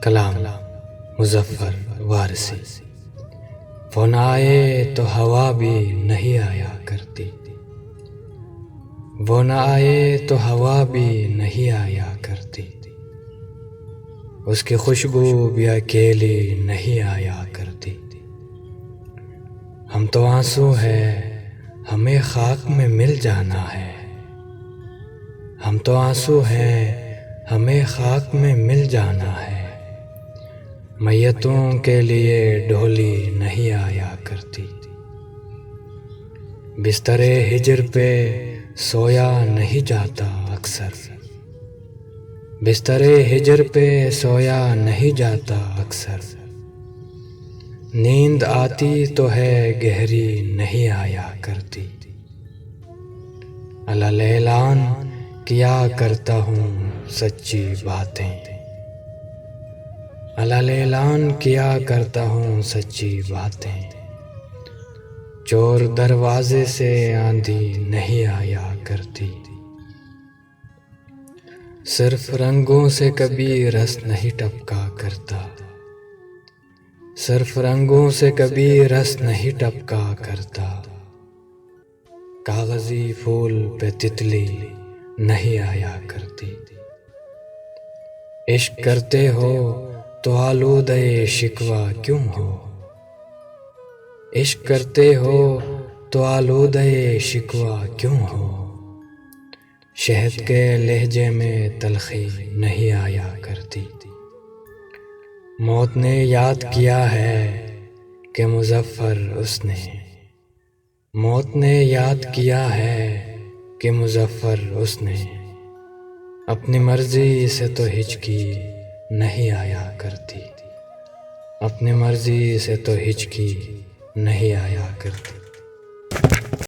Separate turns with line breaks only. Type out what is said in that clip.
کلام مظفر وارثی۔ وہ نہ آئے تو ہوا بھی نہیں آیا کرتی، وہ نہ آئے تو ہوا بھی نہیں آیا کرتی، اس کی خوشبو بھی اکیلی نہیں آیا کرتی۔ ہم تو آنسو ہے، ہمیں خاک میں مل جانا ہے، ہم تو آنسو ہے، ہمیں خاک میں مل جانا ہے، میتوں کے لیے ڈھولی نہیں آیا کرتی۔ بستر ہجر پہ سویا نہیں جاتا اکثر، بستر ہجر پہ سویا نہیں جاتا اکثر، نیند آتی تو ہے گہری نہیں آیا کرتی۔ علل اعلان کیا کرتا ہوں سچی باتیں، علل اعلان کیا کرتا ہوں سچی باتیں، چور دروازے سے آندھی نہیں آیا کرتی۔ صرف رنگوں سے کبھی رس نہیں ٹپکا کرتا، صرف رنگوں سے کبھی رس نہیں ٹپکا کرتا، کاغذی پھول پہ تتلی نہیں آیا کرتی۔ عشق کرتے ہو تو آلودہ شکوہ کیوں ہو، عشق کرتے ہو تو آلودہ شکوہ کیوں ہو، شہد کے لہجے میں تلخی نہیں آیا کرتی۔ موت نے یاد کیا ہے کہ مظفر اس نے، موت نے یاد کیا ہے کہ مظفر اس نے، اپنی مرضی سے تو ہچکی نہیں آیا کرتی، اپنی مرضی سے تو ہچکی نہیں آیا کرتی۔